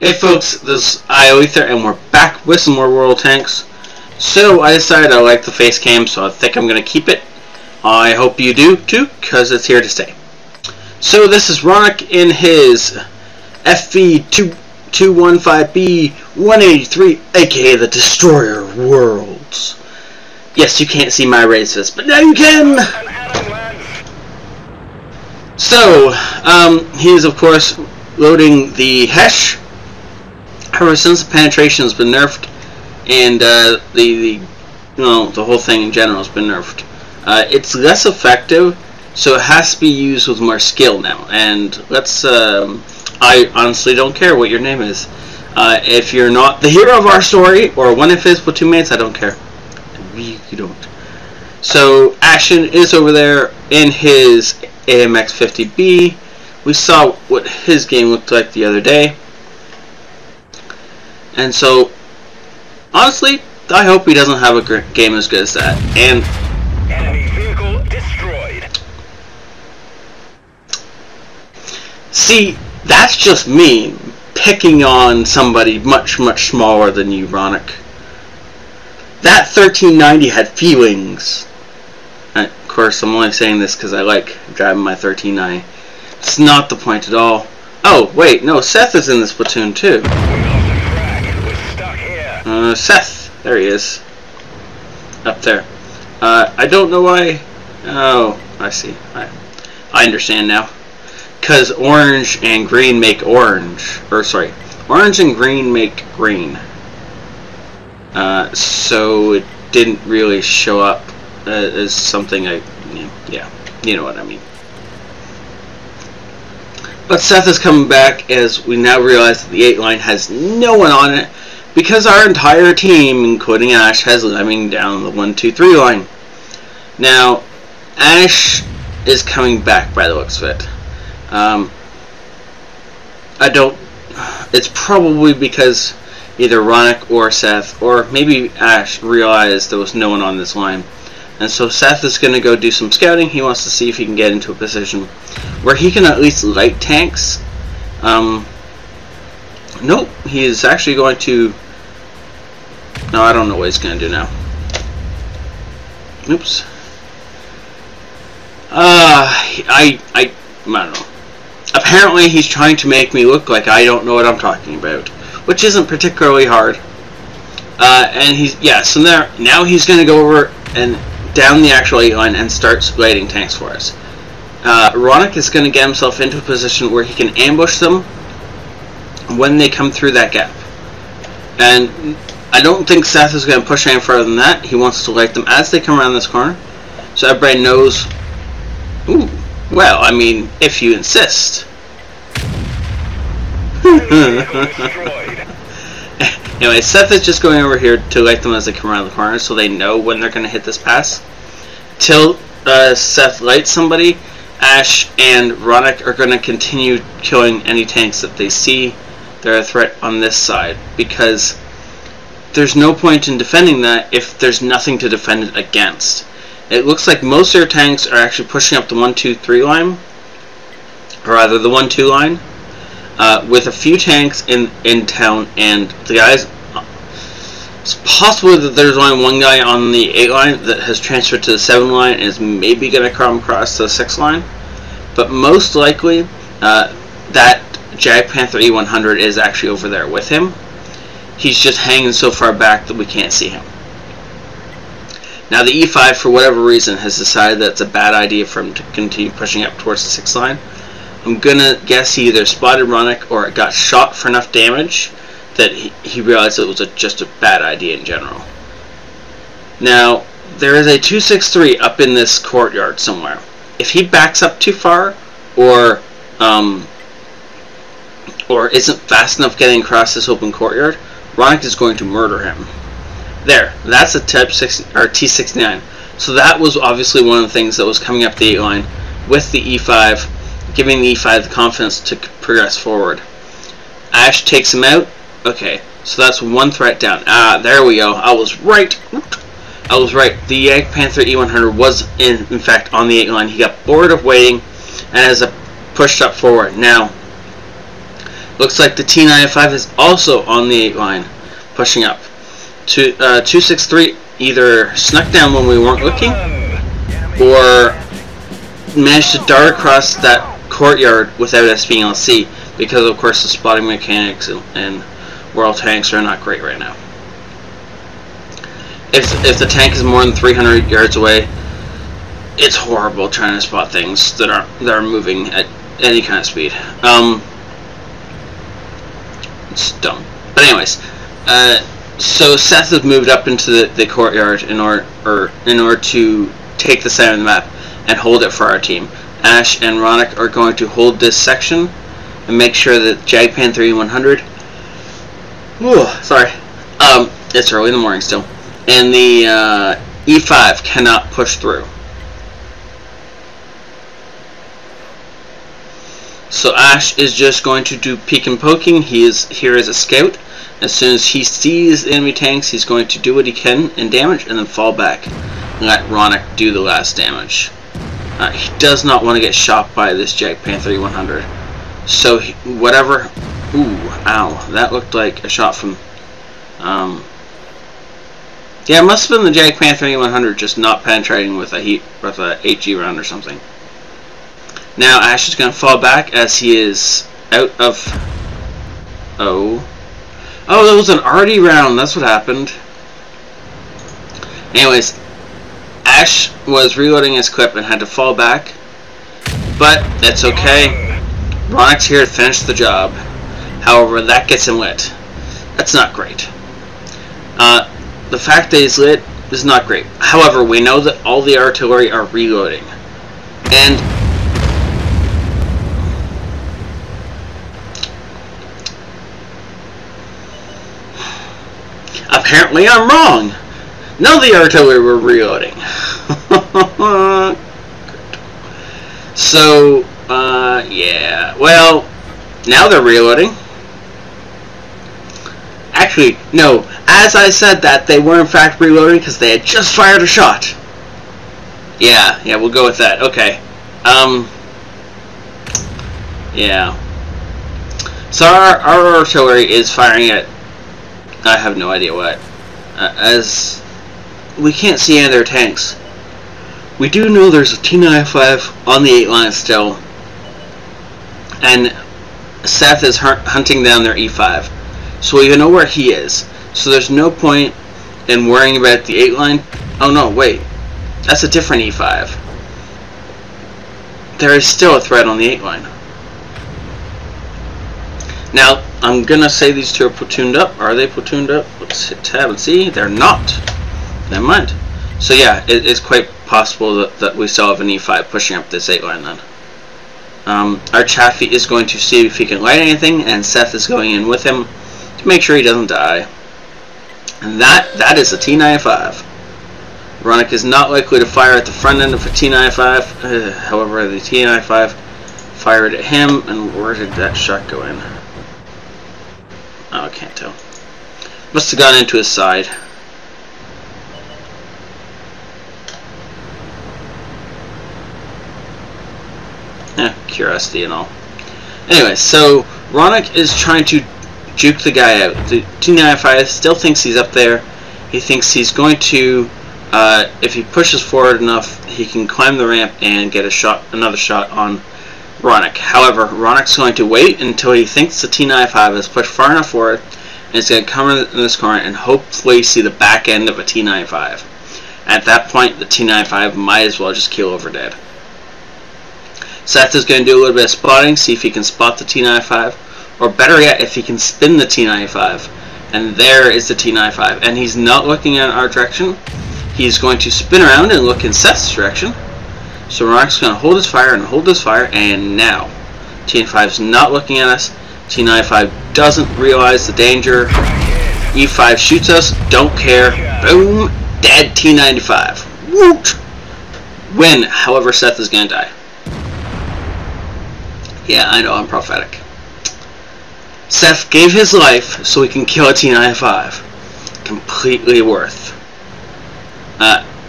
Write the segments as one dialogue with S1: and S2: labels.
S1: Hey folks, this is ioEther and we're back with some more World Tanks. So I decided I like the face cam, so I think I'm going to keep it. I hope you do too, because it's here to stay. So this is Ronnok in his FV215b 183, aka the Destroyer of Worlds. Yes, you can't see my raised fist, but now you can! So, he is of course loading the Hesh. However, since the penetration has been nerfed, and the whole thing in general has been nerfed, it's less effective, so it has to be used with more skill now. And let's, I honestly don't care what your name is. If you're not the hero of our story, or one of his platoon mates, I don't care. I really don't. So, Ashen is over there in his AMX50B. We saw what his game looked like the other day. And so, honestly, I hope he doesn't have a game as good as that. And
S2: enemy vehicle destroyed.
S1: See, that's just me picking on somebody much, much smaller than you, Ronnok. That 1390 had feelings. And of course, I'm only saying this because I like driving my 1390. It's not the point at all. Oh, wait, no, Seth is in this platoon too. Seth, there he is, up there. I don't know why. Oh, I see. I understand now. Because orange and green make orange, or sorry, orange and green make green. So it didn't really show up as something yeah, you know what I mean. But Seth is coming back as we now realize that the 8 line has no one on it, because our entire team, including Ash, has lemming down the 1, 2, 3 line. Now, Ash is coming back by the looks of it. It's probably because either Ronnok or Seth, or maybe Ash, realized there was no one on this line. And so Seth is going to go do some scouting. He wants to see if he can get into a position where he can at least light tanks. Nope, he is actually going to... No, I don't know what he's going to do now. Oops. I don't know. Apparently he's trying to make me look like I don't know what I'm talking about, which isn't particularly hard. And so now he's going to go over and down the actual 8 line and start lighting tanks for us. Ronnok is going to get himself into a position where he can ambush them when they come through that gap. And I don't think Seth is going to push any further than that. He wants to light them as they come around this corner, so everybody knows. Ooh, well, I mean, if you insist. Anyway, Seth is just going over here to light them as they come around the corner, so they know when they're going to hit this pass. Till Seth lights somebody, Ash and Ronnok are going to continue killing any tanks that they see they're a threat on this side, because there's no point in defending that if there's nothing to defend it against. It looks like most of their tanks are actually pushing up the 1, 2, 3 line, or rather the 1, 2 line, with a few tanks in town, and the guys... It's possible that there's only one guy on the 8 line that has transferred to the 7 line and is maybe going to come across to the 6 line, but most likely that Jag Panther E100 is actually over there with him. He's just hanging so far back that we can't see him. Now the E5, for whatever reason, has decided that it's a bad idea for him to continue pushing up towards the 6 line. I'm gonna guess he either spotted Ronnok or got shot for enough damage that he realized it was just a bad idea in general. Now, there is a 263 up in this courtyard somewhere. If he backs up too far, or isn't fast enough getting across this open courtyard, Ronnok is going to murder him. There, that's a Type 60 or T69. So that was obviously one of the things that was coming up the 8 line with the E5, giving the E5 the confidence to progress forward. Ash takes him out. Okay, so that's one threat down. Ah, there we go. I was right. I was right. The Jag Panther E100 was in fact on the 8 line. He got bored of waiting and has pushed up forward. Now, Looks like the T95 is also on the 8 line, pushing up. 263 either snuck down when we weren't looking, or managed to dart across that courtyard without us being able to see, because of course the spotting mechanics and world tanks are not great right now. If the tank is more than 300 yards away, it's horrible trying to spot things that are moving at any kind of speed. It's dumb. But anyways, so Seth has moved up into the courtyard in order to take the center of the map and hold it for our team. Ash and Ronnok are going to hold this section and make sure that Jagpan 3100. Sorry. It's early in the morning still, and the E5 cannot push through. So Ash is just going to do peek and poking. He is here as a scout. As soon as he sees enemy tanks, he's going to do what he can in damage and then fall back and let Ronnok do the last damage. He does not want to get shot by this Jagpan 3100. So whatever. Ooh, ow! That looked like a shot from. Yeah, it must have been the Jagpan 3100 just not penetrating with a HG round or something. Now Ash is going to fall back as he is out of... Oh, that was an RD round. That's what happened. Anyways, Ash was reloading his clip and had to fall back. But that's okay. Ronnok's here to finish the job. However, that gets him lit. That's not great. The fact that he's lit is not great. However, we know that all the artillery are reloading. And apparently I'm wrong. None of the artillery were reloading. So, yeah. Well, now they're reloading. Actually, no. As I said that, they were in fact reloading because they had just fired a shot. Yeah, we'll go with that. Okay. Yeah. So our artillery is firing at... I have no idea what. As we can't see any of their tanks. We do know there's a T95 on the 8 line still. And Seth is hunting down their E5. So we know where he is. So there's no point in worrying about the 8 line. Oh no, wait. That's a different E5. There is still a threat on the 8 line. Now, I'm gonna say these two are platooned up. Are they platooned up? Let's hit tab and see. They're not. Never mind. So yeah, it's quite possible that we still have an E5 pushing up this 8 line then. Our Chaffee is going to see if he can light anything, and Seth is going in with him to make sure he doesn't die. And that is a T95. Ronnok is not likely to fire at the front end of a T95. However, the T95 fired at him, and where did that shot go in? Oh, I can't tell. Must have gone into his side. Curiosity and all. Anyway, so Ronnok is trying to juke the guy out. The T95 still thinks he's up there. He thinks he's going to, if he pushes forward enough, he can climb the ramp and get another shot on Ronnok. However, Ronnok's going to wait until he thinks the T95 has pushed far enough forward, and is going to come in this corner and hopefully see the back end of a T95. At that point, the T95 might as well just keel over dead. Seth is going to do a little bit of spotting, see if he can spot the T95, or better yet, if he can spin the T95. And there is the T95, and he's not looking in our direction. He's going to spin around and look in Seth's direction. So Ronnok's going to hold his fire and hold his fire, and now T95's not looking at us. T95 doesn't realize the danger. E5 shoots us, don't care. Boom, dead T95. Woot! Win, however, Seth is going to die. Yeah, I know, I'm prophetic. Seth gave his life so he can kill a T95. Completely worth.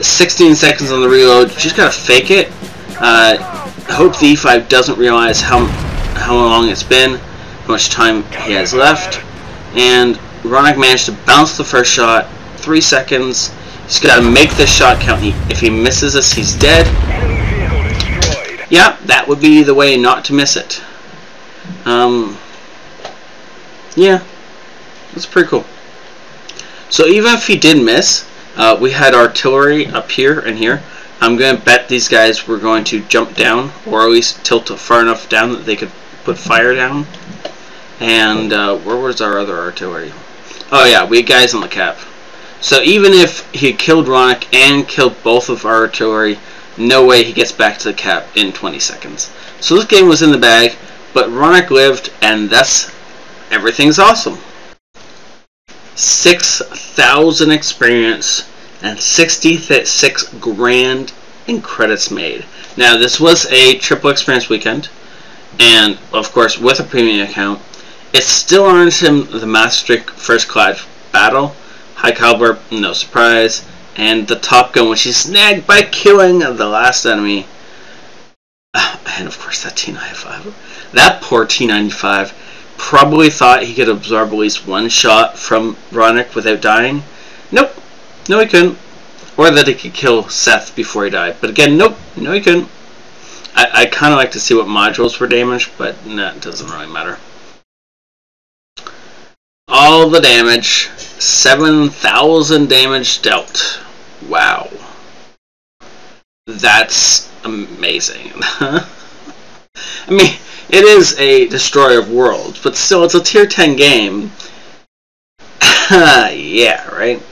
S1: 16 seconds on the reload. Just gotta fake it. Hope the E5 doesn't realize how long it's been. how much time he has left. And Ronnok managed to bounce the first shot. 3 seconds. He's got to make this shot count. If he misses this, he's dead. Yeah, that would be the way not to miss it. Yeah, that's pretty cool. So even if he did miss, we had artillery up here and here. I'm going to bet these guys were going to jump down, or at least tilt far enough down that they could put fire down. And where was our other artillery? Oh yeah, we had guys on the cap. So even if he killed Ronnok and killed both of our artillery, no way he gets back to the cap in 20 seconds. So this game was in the bag, but Ronnok lived, and thus everything's awesome. 6,000 experience and 66 grand in credits made. Now this was a triple experience weekend, and of course with a premium account, it still earns him the Master First Class Battle, High Caliber, no surprise, and the Top Gun, which he snagged by killing the last enemy. And of course that T95. That poor T95 probably thought he could absorb at least one shot from Ronnok without dying. Nope. No, he couldn't. Or that he could kill Seth before he died. But again, nope. No, he couldn't. I kind of like to see what modules were damaged, but nah, it doesn't really matter. All the damage. 7,000 damage dealt. Wow. That's amazing. I mean, it is a destroyer of worlds, but still, it's a tier 10 game. Yeah, right?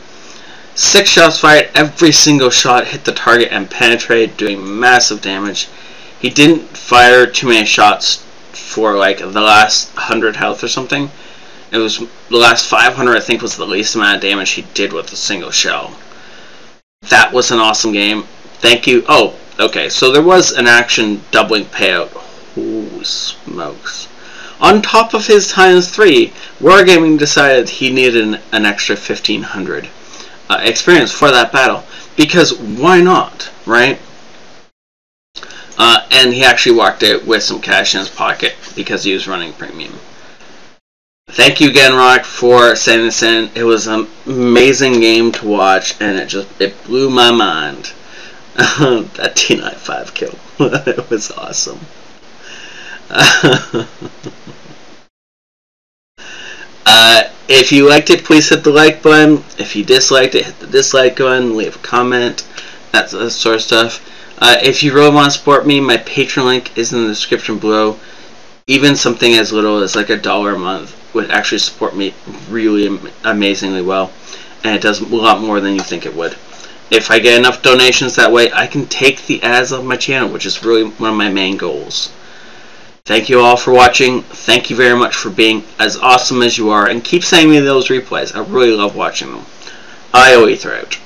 S1: 6 shots fired, every single shot hit the target and penetrated, doing massive damage. He didn't fire too many shots for like the last 100 health or something. It was the last 500, I think, was the least amount of damage he did with a single shell. That was an awesome game. Thank you. Oh, okay, so there was an action doubling payout. Holy smokes. On top of his ×3, Wargaming decided he needed an extra 1,500 experience for that battle. Because why not, right? And he actually walked out with some cash in his pocket because he was running premium. Thank you again, Ronnok, for sending this in. It was an amazing game to watch, and it blew my mind. That T95 kill. It was awesome. If you liked it, please hit the like button. If you disliked it, hit the dislike button. Leave a comment. That sort of stuff. If you really want to support me, my Patreon link is in the description below. Even something as little as like $1 a month would actually support me really amazingly well, and it does a lot more than you think it would. If I get enough donations that way, I can take the ads off my channel, which is really one of my main goals. Thank you all for watching. Thank you very much for being as awesome as you are, and keep sending me those replays. I really love watching them. ioEther out.